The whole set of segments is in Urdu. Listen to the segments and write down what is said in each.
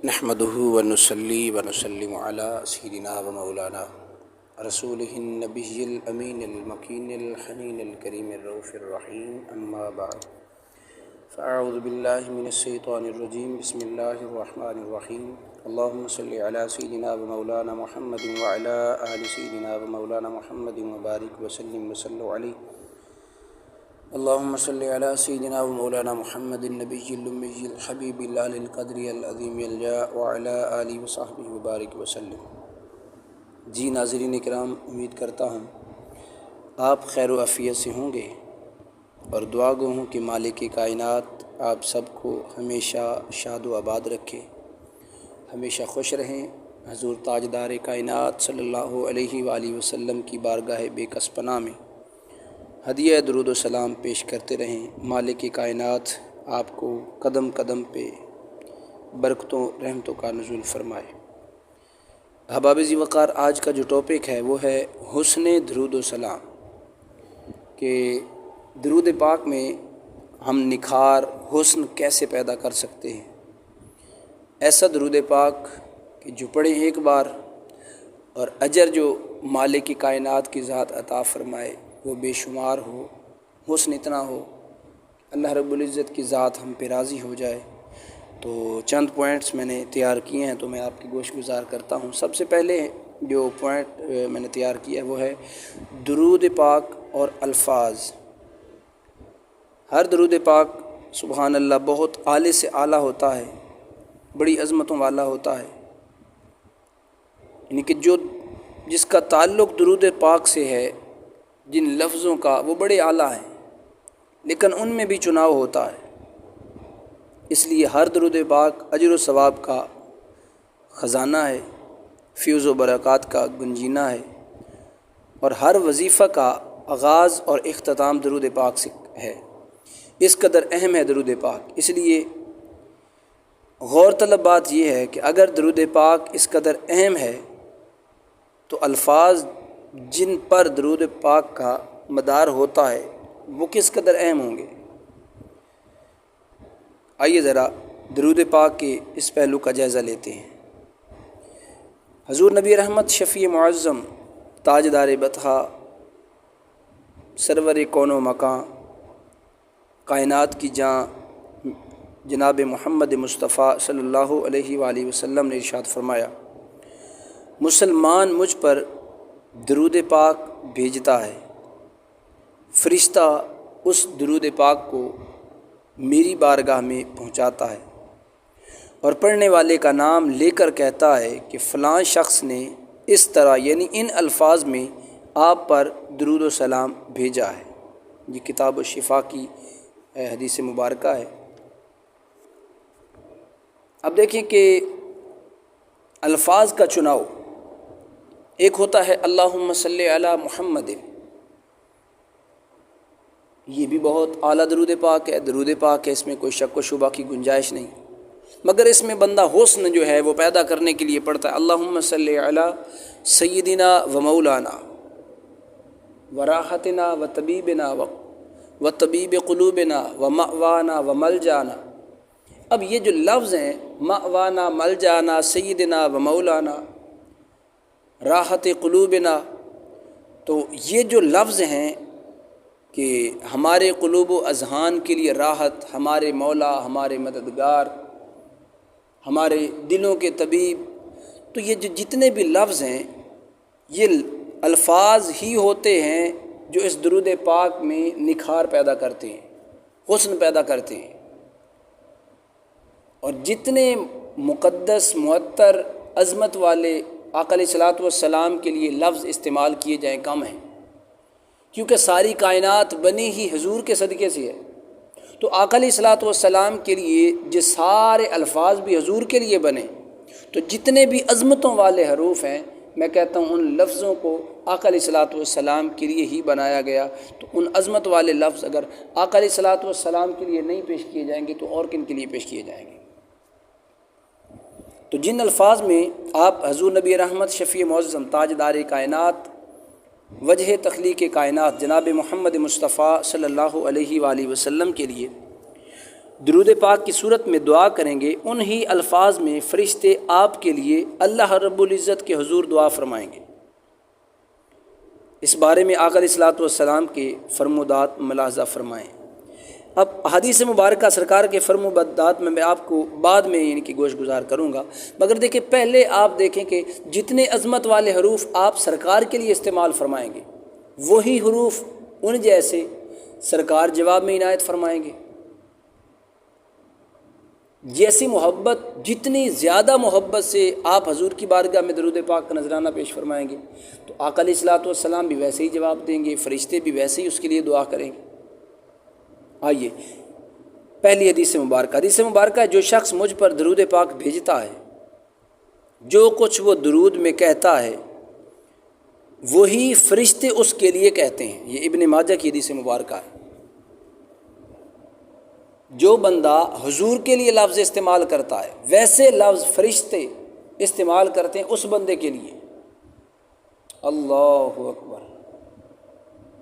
نحمده ونصلي ونسلم على سيدنا ومولانا رسوله النبي الأمين المكين الحنين الكريم الرؤوف الرحيم أما بعد فأعوذ بالله من الشيطان الرجيم بسم الله الرحمن الرحيم اللهم صل على سيدنا ومولانا محمد وعلى آل سيدنا ومولانا محمد وبارك وسلم وصلوا عليه اللهم صل على سيدنا ومولانا محمد النبي الأمي الحبيب العلي القدر العظيم الجاه وعلى آله وصحبه وبارك وسلم۔ جی ناظرین کرام، امید کرتا ہوں آپ خیر و عافیت سے ہوں گے اور دعا گو ہوں کہ مالک کائنات آپ سب کو ہمیشہ شاد و آباد رکھے، ہمیشہ خوش رہیں۔ حضور تاجدار کائنات صلی اللہ علیہ وآلہ وسلم کی بارگاہ بے کس پناہ میں ہدیہ درود و سلام پیش کرتے رہیں۔ مالک کائنات آپ کو قدم قدم پہ برکتوں رحمتوں کا نزول فرمائے۔ احباب ذی وقار، آج کا جو ٹاپک ہے وہ ہے حسن درود و سلام، کہ درود پاک میں ہم نکھار حسن کیسے پیدا کر سکتے ہیں۔ ایسا درود پاک کہ جو پڑھیں ایک بار اور اجر جو مالک کائنات کی ذات عطا فرمائے وہ بے شمار ہو، حسن اتنا ہو، اللہ رب العزت کی ذات ہم پہ راضی ہو جائے۔ تو چند پوائنٹس میں نے تیار کیے ہیں تو میں آپ کی گوش گزار کرتا ہوں۔ سب سے پہلے جو پوائنٹ میں نے تیار کیا ہے وہ ہے درود پاک اور الفاظ۔ ہر درود پاک سبحان اللہ بہت اعلیٰ سے اعلیٰ ہوتا ہے، بڑی عظمتوں والا ہوتا ہے، یعنی کہ جس کا تعلق درود پاک سے ہے، جن لفظوں کا، وہ بڑے اعلیٰ ہیں، لیکن ان میں بھی چناؤ ہوتا ہے۔ اس لیے ہر درود پاک اجر و ثواب کا خزانہ ہے، فیض و برکات کا گنجینہ ہے، اور ہر وظیفہ کا آغاز اور اختتام درود پاک سے ہے۔ اس قدر اہم ہے درود پاک۔ اس لیے غور طلب بات یہ ہے کہ اگر درود پاک اس قدر اہم ہے تو الفاظ جن پر درود پاک کا مدار ہوتا ہے وہ کس قدر اہم ہوں گے۔ آئیے ذرا درود پاک کے اس پہلو کا جائزہ لیتے ہیں۔ حضور نبی رحمت شفیع معظم تاجدار بطحہ سرور کون و مکان کائنات کی جاں جناب محمد مصطفیٰ صلی اللہ علیہ وآلہ وسلم نے ارشاد فرمایا، مسلمان مجھ پر درود پاک بھیجتا ہے، فرشتہ اس درود پاک کو میری بارگاہ میں پہنچاتا ہے اور پڑھنے والے کا نام لے کر کہتا ہے کہ فلاں شخص نے اس طرح، یعنی ان الفاظ میں آپ پر درود و سلام بھیجا ہے۔ یہ کتاب الشفا کی حدیث مبارکہ ہے۔ اب دیکھیں کہ الفاظ کا چناؤ، ایک ہوتا ہے اللہم صلی علی محمد، یہ بھی بہت اعلیٰ درود پاک ہے، درود پاک ہے، اس میں کوئی شک و شبہ کی گنجائش نہیں، مگر اس میں بندہ حسن جو ہے وہ پیدا کرنے کے لیے پڑھتا ہے اللہم صلی علی سیدنا و مولانا و راحتنا و طبیبنا و طبیب قلوبنا و مأوانا و ملجانا۔ اب یہ جو لفظ ہیں مأوانا، ملجانا، سیدنا و مولانا، راحت قلوبنا، تو یہ جو لفظ ہیں کہ ہمارے قلوب و اذہان کے لیے راحت، ہمارے مولا، ہمارے مددگار، ہمارے دلوں کے طبیب، تو یہ جو جتنے بھی لفظ ہیں یہ الفاظ ہی ہوتے ہیں جو اس درود پاک میں نکھار پیدا کرتے ہیں، حسن پیدا کرتے ہیں۔ اور جتنے مقدس، معطر، عظمت والے آقا علیہ الصلوۃ والسلام کے لیے لفظ استعمال کیے جائیں کم ہیں، کیونکہ ساری کائنات بنی ہی حضور کے صدقے سے ہے۔ تو آقا علیہ الصلوۃ والسلام کے لیے جو سارے الفاظ بھی حضور کے لیے بنے، تو جتنے بھی عظمتوں والے حروف ہیں میں کہتا ہوں ان لفظوں کو آقا علیہ الصلوۃ والسلام کے لیے ہی بنایا گیا۔ تو ان عظمت والے لفظ اگر آقا علیہ الصلوۃ والسلام کے لیے نہیں پیش کیے جائیں گے تو اور کن کے لیے پیش کیے جائیں گے۔ تو جن الفاظ میں آپ حضور نبی رحمت شفیع معظم تاجدار کائنات وجہ تخلیق کائنات جناب محمد مصطفیٰ صلی اللہ علیہ وآلہ وسلم کے لیے درود پاک کی صورت میں دعا کریں گے، انہی الفاظ میں فرشتے آپ کے لیے اللہ رب العزت کے حضور دعا فرمائیں گے۔ اس بارے میں آقا علیہ الصلوۃ والسلام کے فرمودات ملاحظہ فرمائیں۔ اب حدیث مبارکہ سرکار کے فرمودات میں آپ کو بعد میں ان کی گوش گزار کروں گا، مگر دیکھیں پہلے آپ دیکھیں کہ جتنے عظمت والے حروف آپ سرکار کے لیے استعمال فرمائیں گے، وہی حروف ان جیسے سرکار جواب میں عنایت فرمائیں گے۔ جیسی محبت، جتنی زیادہ محبت سے آپ حضور کی بارگاہ میں درود پاک کا نذرانہ پیش فرمائیں گے تو آقا علیہ الصلوۃ والسلام بھی ویسے ہی جواب دیں گے، فرشتے بھی ویسے ہی اس کے لیے دعا کریں گے۔ آئیے پہلی حدیث مبارکہ، جو شخص مجھ پر درود پاک بھیجتا ہے، جو کچھ وہ درود میں کہتا ہے وہی فرشتے اس کے لیے کہتے ہیں۔ یہ ابن ماجہ کی حدیث مبارکہ ہے۔ جو بندہ حضور کے لیے لفظ استعمال کرتا ہے ویسے لفظ فرشتے استعمال کرتے ہیں اس بندے کے لیے۔ اللہ اکبر!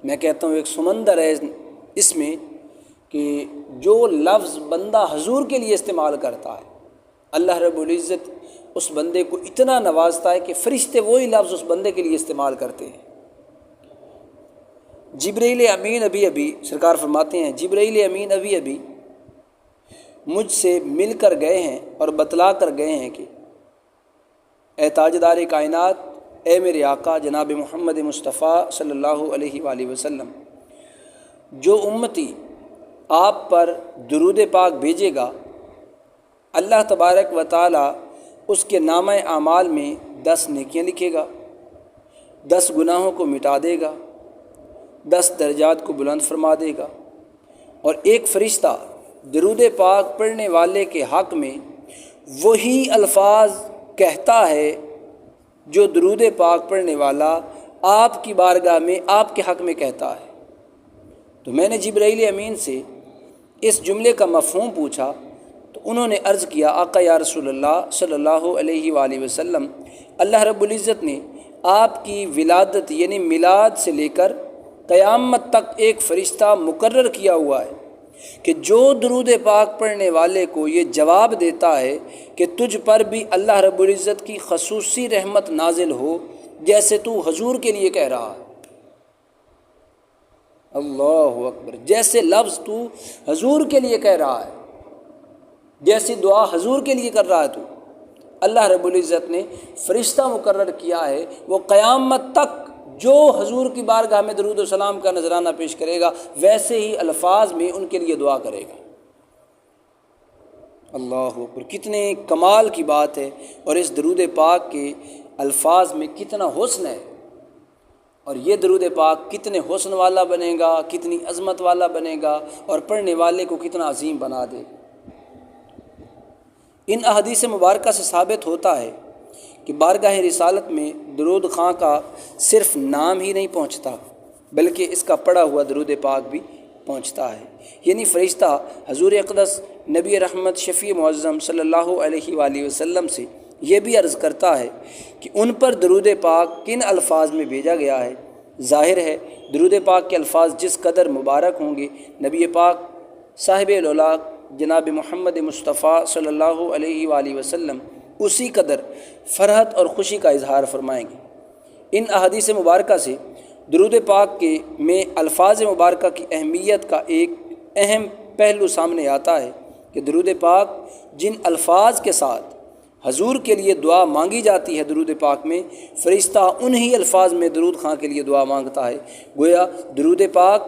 میں کہتا ہوں ایک سمندر ہے اس میں کہ جو لفظ بندہ حضور کے لیے استعمال کرتا ہے، اللہ رب العزت اس بندے کو اتنا نوازتا ہے کہ فرشتے وہی لفظ اس بندے کے لیے استعمال کرتے ہیں۔ جبرائیل امین ابھی سرکار فرماتے ہیں، جبرائیل امین ابھی مجھ سے مل کر گئے ہیں اور بتلا کر گئے ہیں کہ اے تاجدار کائنات، اے میرے آقا جناب محمد مصطفیٰ صلی اللہ علیہ وآلہ وسلم، جو امتی آپ پر درود پاک بھیجے گا، اللہ تبارک و تعالی اس کے نامہ اعمال میں 10 نیکیاں لکھے گا، 10 گناہوں کو مٹا دے گا، 10 درجات کو بلند فرما دے گا، اور ایک فرشتہ درود پاک پڑھنے والے کے حق میں وہی الفاظ کہتا ہے جو درود پاک پڑھنے والا آپ کی بارگاہ میں آپ کے حق میں کہتا ہے۔ تو میں نے جبرائیل امین سے اس جملے کا مفہوم پوچھا تو انہوں نے عرض کیا، آقا یا رسول اللہ صلی اللہ علیہ وآلہ وسلم، اللہ رب العزت نے آپ کی ولادت یعنی میلاد سے لے کر قیامت تک ایک فرشتہ مقرر کیا ہوا ہے کہ جو درود پاک پڑھنے والے کو یہ جواب دیتا ہے کہ تجھ پر بھی اللہ رب العزت کی خصوصی رحمت نازل ہو جیسے تو حضور کے لیے کہہ رہا ہے۔ اللہ اکبر! جیسے لفظ تو حضور کے لیے کہہ رہا ہے، جیسی دعا حضور کے لیے کر رہا ہے تو، اللہ رب العزت نے فرشتہ مقرر کیا ہے وہ قیامت تک جو حضور کی بارگاہ میں درود و سلام کا نذرانہ پیش کرے گا ویسے ہی الفاظ میں ان کے لیے دعا کرے گا۔ اللہ اکبر! کتنے کمال کی بات ہے، اور اس درود پاک کے الفاظ میں کتنا حسن ہے، اور یہ درود پاک کتنے حسن والا بنے گا، کتنی عظمت والا بنے گا، اور پڑھنے والے کو کتنا عظیم بنا دے۔ ان احادیث مبارکہ سے ثابت ہوتا ہے کہ بارگاہ رسالت میں درود خاں کا صرف نام ہی نہیں پہنچتا بلکہ اس کا پڑھا ہوا درود پاک بھی پہنچتا ہے، یعنی فرشتہ حضور اقدس نبی رحمت شفیع معظم صلی اللہ علیہ وآلہ وسلم سے یہ بھی عرض کرتا ہے کہ ان پر درود پاک کن الفاظ میں بھیجا گیا ہے۔ ظاہر ہے درود پاک کے الفاظ جس قدر مبارک ہوں گے، نبی پاک صاحب الولاق جناب محمد مصطفیٰ صلی اللہ علیہ وآلہ وسلم اسی قدر فرحت اور خوشی کا اظہار فرمائیں گے۔ ان احادیث مبارکہ سے درود پاک کے میں الفاظ مبارکہ کی اہمیت کا ایک اہم پہلو سامنے آتا ہے کہ درود پاک جن الفاظ کے ساتھ حضور کے لیے دعا مانگی جاتی ہے، درود پاک میں فرشتہ انہی الفاظ میں درود خاں کے لیے دعا مانگتا ہے۔ گویا درود پاک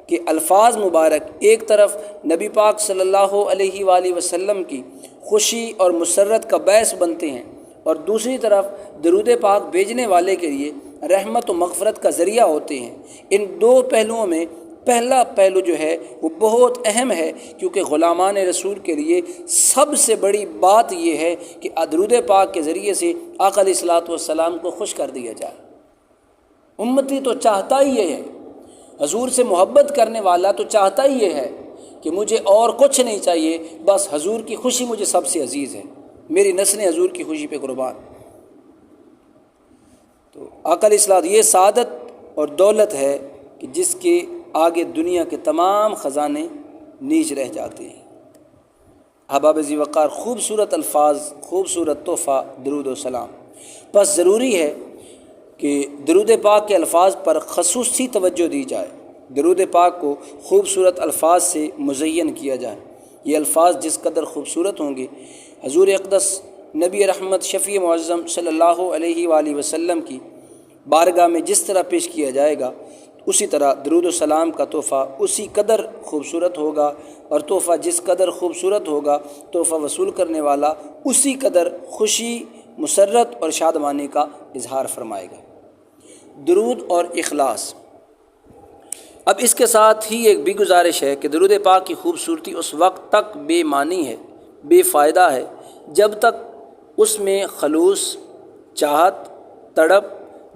کہ الفاظ مبارک ایک طرف نبی پاک صلی اللہ علیہ وآلہ وسلم کی خوشی اور مسرت کا باعث بنتے ہیں، اور دوسری طرف درود پاک بھیجنے والے کے لیے رحمت و مغفرت کا ذریعہ ہوتے ہیں۔ ان دو پہلوؤں میں پہلا پہلو جو ہے وہ بہت اہم ہے، کیونکہ غلامان رسول کے لیے سب سے بڑی بات یہ ہے کہ درود پاک کے ذریعے سے آقا علیہ الصلوۃ والسلام کو خوش کر دیا جائے۔ امتی تو چاہتا ہی یہ ہے، حضور سے محبت کرنے والا تو چاہتا ہی یہ ہے کہ مجھے اور کچھ نہیں چاہیے، بس حضور کی خوشی مجھے سب سے عزیز ہے، میری نسلیں حضور کی خوشی پہ قربان۔ تو آقا علیہ الصلوۃ یہ سعادت اور دولت ہے کہ جس کے آگے دنیا کے تمام خزانے نیچ رہ جاتے ہیں۔ احباب ذی وقار، خوبصورت الفاظ، خوبصورت تحفہ درود و سلام۔ بس ضروری ہے کہ درود پاک کے الفاظ پر خصوصی توجہ دی جائے، درود پاک کو خوبصورت الفاظ سے مزین کیا جائے۔ یہ الفاظ جس قدر خوبصورت ہوں گے، حضور اقدس نبی رحمت شفیع معظم صلی اللہ علیہ وآلہ وسلم کی بارگاہ میں جس طرح پیش کیا جائے گا، اسی طرح درود و سلام کا تحفہ اسی قدر خوبصورت ہوگا، اور تحفہ جس قدر خوبصورت ہوگا، تحفہ وصول کرنے والا اسی قدر خوشی، مسرت اور شادمانی کا اظہار فرمائے گا۔ درود اور اخلاص۔ اب اس کے ساتھ ہی ایک بھی گزارش ہے کہ درود پاک کی خوبصورتی اس وقت تک بے معنی ہے، بے فائدہ ہے، جب تک اس میں خلوص، چاہت، تڑپ،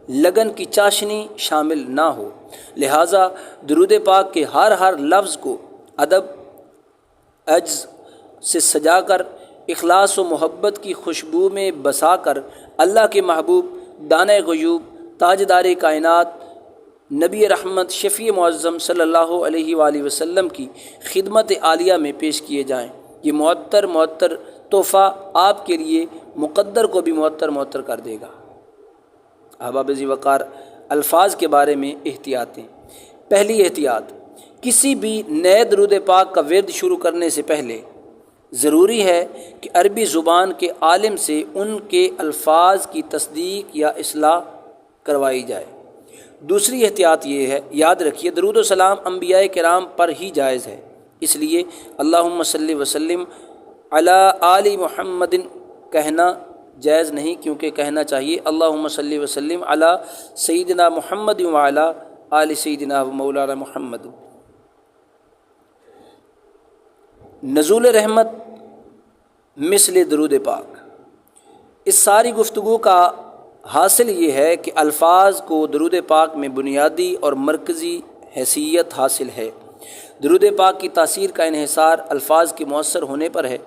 لگن کی چاشنی شامل نہ ہو۔ لہٰذا درود پاک کے ہر لفظ کو ادب، عجز سے سجا کر، اخلاص و محبت کی خوشبو میں بسا کر، اللہ کے محبوب، دانۂ غیوب، تاجدار کائنات، نبی رحمت شفیع معظم صلی اللہ علیہ وآلہ وسلم کی خدمت عالیہ میں پیش کیے جائیں۔ یہ معطر تحفہ آپ کے لیے مقدر کو بھی معطر کر دے گا۔ احباب ذی وقار، الفاظ کے بارے میں احتیاطیں۔ پہلی احتیاط، کسی بھی نئے درود پاک کا ورد شروع کرنے سے پہلے ضروری ہے کہ عربی زبان کے عالم سے ان کے الفاظ کی تصدیق یا اصلاح کروائی جائے۔ دوسری احتیاط یہ ہے، یاد رکھیے درود و سلام انبیاء کرام پر ہی جائز ہے، اس لیے اللہم صلی وسلم علی آل محمد کہنا جائز نہیں، کیونکہ کہنا چاہیے اللہم صلی وسلم علی سیدنا محمد وعلی آل سیدنا و مولانا محمد۔ نزول رحمت مثل درود پاک۔ اس ساری گفتگو کا حاصل یہ ہے کہ الفاظ کو درود پاک میں بنیادی اور مرکزی حیثیت حاصل ہے۔ درود پاک کی تاثیر کا انحصار الفاظ کے مؤثر ہونے پر ہے۔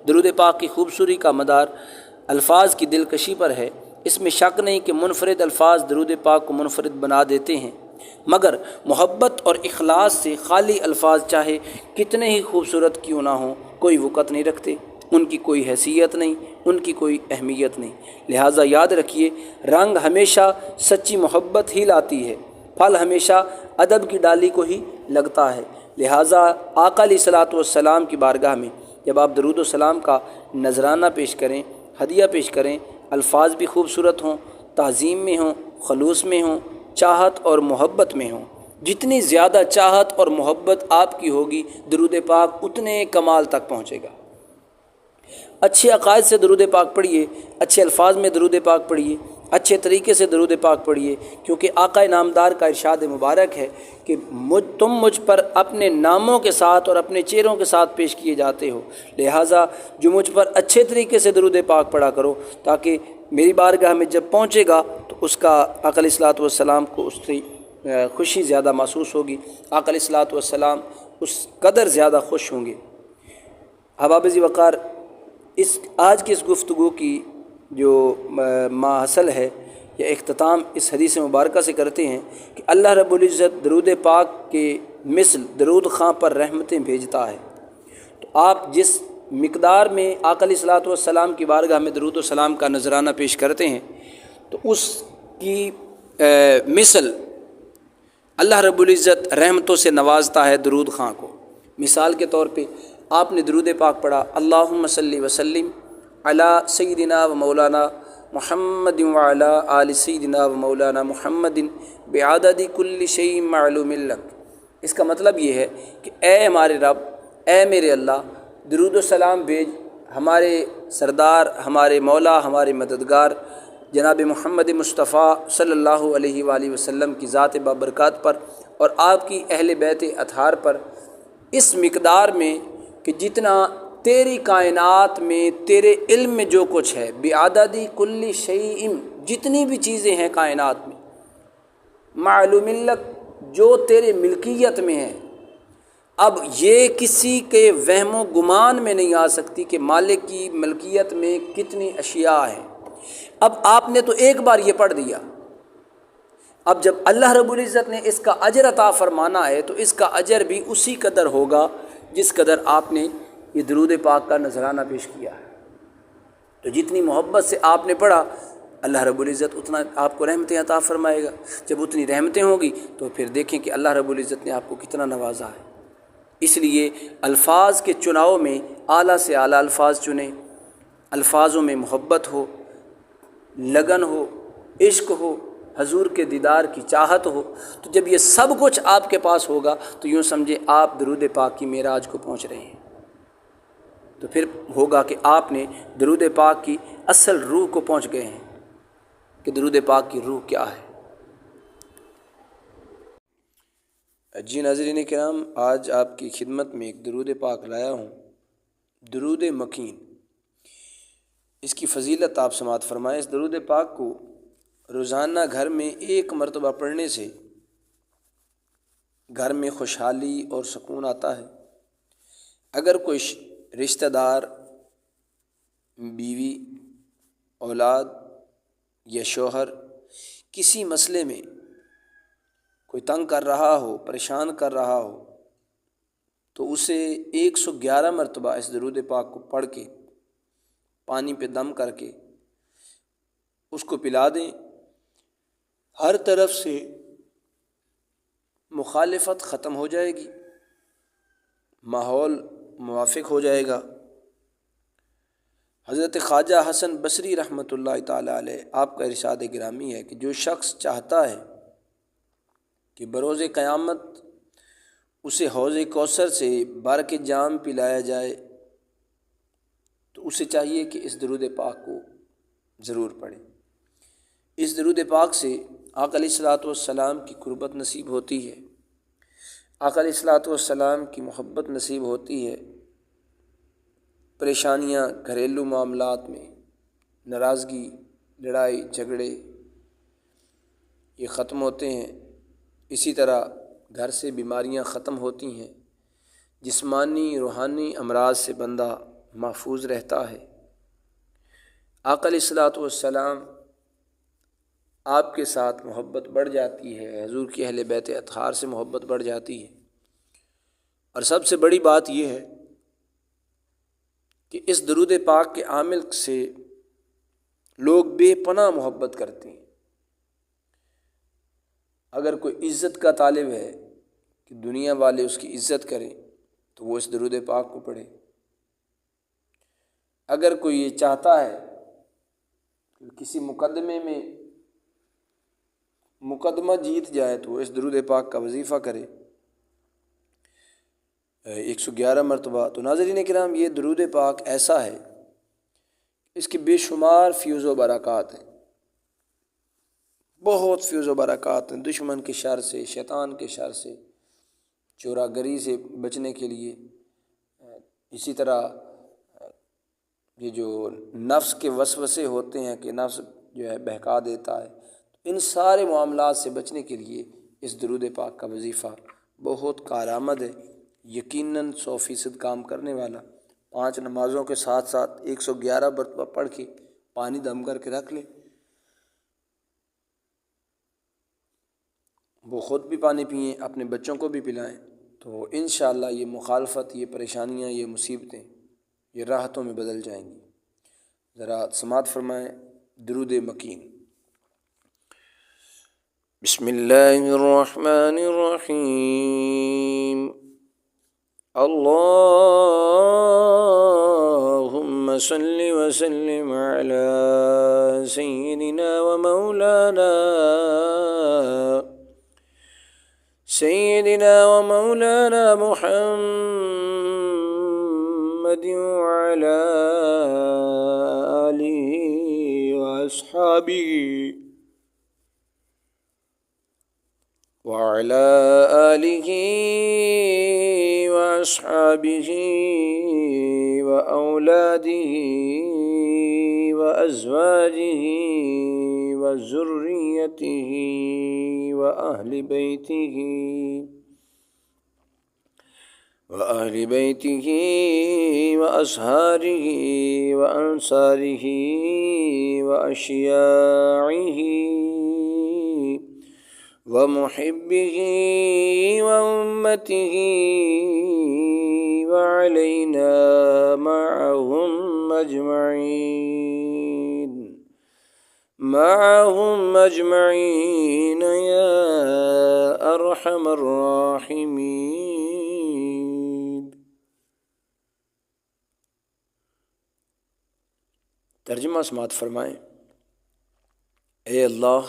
درود پاک کی خوبصورتی کا مدار الفاظ کی دلکشی پر ہے۔ اس میں شک نہیں کہ منفرد الفاظ درود پاک کو منفرد بنا دیتے ہیں، مگر محبت اور اخلاص سے خالی الفاظ چاہے کتنے ہی خوبصورت کیوں نہ ہوں، کوئی وقت نہیں رکھتے، ان کی کوئی حیثیت نہیں، ان کی کوئی اہمیت نہیں۔ لہٰذا یاد رکھیے، رنگ ہمیشہ سچی محبت ہی لاتی ہے، پھل ہمیشہ ادب کی ڈالی کو ہی لگتا ہے۔ لہٰذا آقا علیہ الصلوۃ والسلام کی بارگاہ میں جب آپ درود و سلام کا نذرانہ پیش کریں، ہدیہ پیش کریں، الفاظ بھی خوبصورت ہوں، تعظیم میں ہوں، خلوص میں ہوں، چاہت اور محبت میں ہوں۔ جتنی زیادہ چاہت اور محبت آپ کی ہوگی، درود پاک اتنے کمال تک پہنچے گا۔ اچھے عقائد سے درود پاک پڑھیے، اچھے الفاظ میں درود پاک پڑھیے، اچھے طریقے سے درود پاک پڑھیے، کیونکہ آقا نامدار کا ارشاد مبارک ہے کہ تم مجھ پر اپنے ناموں کے ساتھ اور اپنے چہروں کے ساتھ پیش کیے جاتے ہو، لہٰذا جو مجھ پر اچھے طریقے سے درود پاک پڑھا کرو، تاکہ میری بارگاہ میں جب پہنچے گا تو اس کا آقا علیہ الصلوۃ والسلام کو اس سے خوشی زیادہ محسوس ہوگی، آقا علیہ الصلوۃ والسلام اس قدر زیادہ خوش ہوں گے۔ احباب ذی وقار، آج کی اس گفتگو کی جو ماحصل ہے یا اختتام اس حدیث مبارکہ سے کرتے ہیں کہ اللہ رب العزت درود پاک کے مثل درود خاں پر رحمتیں بھیجتا ہے۔ تو آپ جس مقدار میں آقا علیہ الصلوۃ والسلام کی بارگاہ میں درود و سلام کا نذرانہ پیش کرتے ہیں، تو اس کی مثل اللہ رب العزت رحمتوں سے نوازتا ہے درود خاں کو۔ مثال کے طور پہ آپ نے درود پاک پڑھا، اللہم صلی وسلم علی سیدنا و مولانا محمد وعلی آل سیدنا و مولانا محمد بعدد کل شیء معلوم لک۔ اس کا مطلب یہ ہے کہ اے ہمارے رب، اے میرے اللہ، درود و سلام بھیج ہمارے سردار، ہمارے مولا، ہمارے مددگار جناب محمد مصطفیٰ صلی اللہ علیہ وآلہ وسلم کی ذات بابرکات پر اور آپ کی اہل بیت اطہار پر، اس مقدار میں کہ جتنا تیری کائنات میں تیرے علم میں جو کچھ ہے، بعدد کل شیء، جتنی بھی چیزیں ہیں کائنات میں، معلوم لک، جو تیرے ملکیت میں ہیں۔ اب یہ کسی کے وہم و گمان میں نہیں آ سکتی کہ مالک کی ملکیت میں کتنی اشیاء ہیں۔ اب آپ نے تو ایک بار یہ پڑھ دیا، اب جب اللہ رب العزت نے اس کا اجر عطا فرمانا ہے تو اس کا اجر بھی اسی قدر ہوگا جس قدر آپ نے یہ درود پاک کا نذرانہ پیش کیا ہے۔ تو جتنی محبت سے آپ نے پڑھا اللہ رب العزت اتنا آپ کو رحمتیں عطا فرمائے گا۔ جب اتنی رحمتیں ہوں گی تو پھر دیکھیں کہ اللہ رب العزت نے آپ کو کتنا نوازا ہے۔ اس لیے الفاظ کے چناؤ میں اعلیٰ سے اعلیٰ الفاظ چنیں، الفاظوں میں محبت ہو، لگن ہو، عشق ہو، حضور کے دیدار کی چاہت ہو۔ تو جب یہ سب کچھ آپ کے پاس ہوگا تو یوں سمجھیں آپ درود پاک کی معراج کو پہنچ رہے ہیں۔ تو پھر ہوگا کہ آپ نے درود پاک کی اصل روح کو پہنچ گئے ہیں کہ درود پاک کی روح کیا ہے۔ جی ناظرین کرام، آج آپ کی خدمت میں ایک درود پاک لایا ہوں، درود مکین۔ اس کی فضیلت آپ سماعت فرمائیں۔ اس درود پاک کو روزانہ گھر میں ایک مرتبہ پڑھنے سے گھر میں خوشحالی اور سکون آتا ہے۔ اگر کوئی رشتہ دار، بیوی، اولاد یا شوہر کسی مسئلے میں کوئی تنگ کر رہا ہو، پریشان کر رہا ہو، تو اسے 111 مرتبہ اس درود پاک کو پڑھ کے پانی پہ دم کر کے اس کو پلا دیں۔ ہر طرف سے مخالفت ختم ہو جائے گی، ماحول موافق ہو جائے گا۔ حضرت خواجہ حسن بصری رحمۃ اللہ تعالیٰ علیہ آپ کا ارشاد گرامی ہے کہ جو شخص چاہتا ہے کہ بروز قیامت اسے حوض کوثر سے بھر کے جام پلایا جائے تو اسے چاہیے کہ اس درود پاک کو ضرور پڑھے۔ اس درود پاک سے آقا علیہ الصلوۃ والسلام کی قربت نصیب ہوتی ہے، آقا علیہ الصلوۃ والسلام کی محبت نصیب ہوتی ہے۔ پریشانیاں گھریلو معاملات میں، ناراضگی، لڑائی جھگڑے یہ ختم ہوتے ہیں۔ اسی طرح گھر سے بیماریاں ختم ہوتی ہیں، جسمانی روحانی امراض سے بندہ محفوظ رہتا ہے۔ آقا علیہ الصلوۃ والسلام آپ کے ساتھ محبت بڑھ جاتی ہے، حضور کی اہل بیت اطہار سے محبت بڑھ جاتی ہے۔ اور سب سے بڑی بات یہ ہے کہ اس درود پاک کے عامل سے لوگ بے پناہ محبت کرتے ہیں۔ اگر کوئی عزت کا طالب ہے کہ دنیا والے اس کی عزت کریں تو وہ اس درود پاک کو پڑھے۔ اگر کوئی یہ چاہتا ہے کہ کسی مقدمے میں مقدمہ جیت جائے تو وہ اس درود پاک کا وظیفہ کرے 111 مرتبہ۔ تو ناظرین کرام، یہ درود پاک ایسا ہے، اس کے بے شمار فیوز و برکات ہیں، بہت فیوز و برکات ہیں۔ دشمن کے شر سے، شیطان کے شر سے، چورا گری سے بچنے کے لیے، اسی طرح یہ جو نفس کے وسوسے ہوتے ہیں کہ نفس جو ہے بہکا دیتا ہے، ان سارے معاملات سے بچنے کے لیے اس درود پاک کا وظیفہ بہت کارآمد ہے، یقیناً 100% کام کرنے والا۔ 5 نمازوں کے ساتھ ساتھ 111 مرتبہ پڑھ کے پانی دم کر کے رکھ لے، وہ خود بھی پانی پئیں، اپنے بچوں کو بھی پلائیں، تو انشاءاللہ یہ مخالفت، یہ پریشانیاں، یہ مصیبتیں یہ راحتوں میں بدل جائیں گی۔ ذرا سماعت فرمائیں درود مکین۔ بسم اللہ الرحمن الرحیم۔ اللہم صل وسلم علی سیدنا و مولانا محمد وعلی آلہ واصحابہ وأولادہ وأزواجہ وذریتہ وأہل بیتہ وأصہارہ وأنصارہ وأشیاعہ ومحبہ وأمتہ وعلينا معهم أجمعين يا أرحم الراحمين۔ ترجمہ سماعت فرمائیں۔ اے اللہ،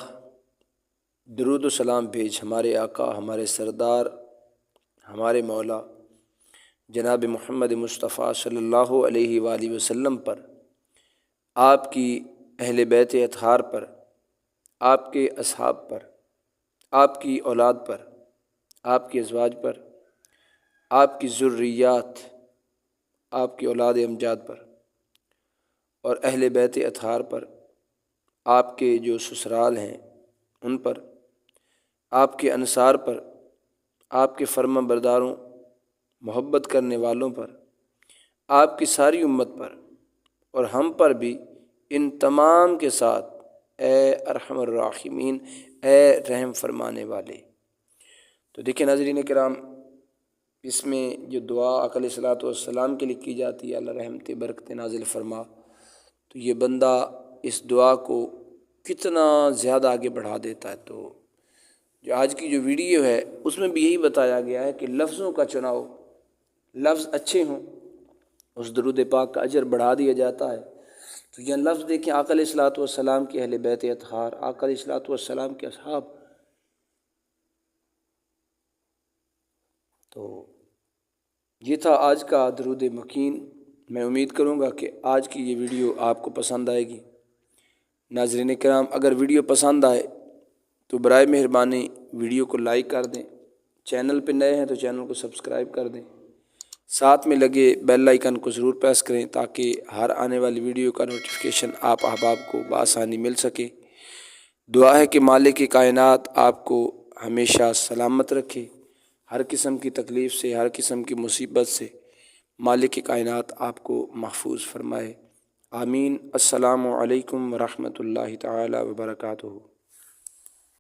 درود و سلام بھیج ہمارے آقا، ہمارے سردار، ہمارے مولا جناب محمد مصطفیٰ صلی اللہ علیہ وآلہ وسلم پر، آپ کی اہل بیت اطہار پر، آپ کے اصحاب پر، آپ کی اولاد پر، آپ کے ازواج پر، آپ کی ذریات، آپ کی اولاد امجاد پر، اور اہل بیت اطہار پر، آپ کے جو سسرال ہیں ان پر، آپ کے انصار پر، آپ کے فرما برداروں، محبت کرنے والوں پر، آپ کی ساری امت پر، اور ہم پر بھی ان تمام کے ساتھ، اے ارحم الراحمین، اے رحم فرمانے والے۔ تو دیکھیں ناظرین کرام، اس میں جو دعا آقا علیہ الصلوۃ والسلام کے لیے کی جاتی ہے، اللہ رحمت برکت نازل فرما، تو یہ بندہ اس دعا کو کتنا زیادہ آگے بڑھا دیتا ہے۔ تو جو آج کی جو ویڈیو ہے اس میں بھی یہی بتایا گیا ہے کہ لفظوں کا چناؤ، لفظ اچھے ہوں، اس درود پاک کا اجر بڑھا دیا جاتا ہے۔ تو یہ لفظ دیکھیں، آقا علیہ الصلوۃ والسلام کے اہل بیت اطہار، آقا علیہ الصلوۃ والسلام کے اصحاب۔ تو یہ تھا آج کا درود مکین۔ میں امید کروں گا کہ آج کی یہ ویڈیو آپ کو پسند آئے گی۔ ناظرین کرام، اگر ویڈیو پسند آئے تو برائے مہربانی ویڈیو کو لائک کر دیں، چینل پہ نئے ہیں تو چینل کو سبسکرائب کر دیں، ساتھ میں لگے بیل آئیکن کو ضرور پریس کریں تاکہ ہر آنے والی ویڈیو کا نوٹیفیکیشن آپ احباب کو بآسانی مل سکے۔ دعا ہے کہ مالک کائنات آپ کو ہمیشہ سلامت رکھے، ہر قسم کی تکلیف سے، ہر قسم کی مصیبت سے مالک کائنات آپ کو محفوظ فرمائے۔ آمین۔ السلام علیکم ورحمۃ اللہ تعالی وبرکاتہ۔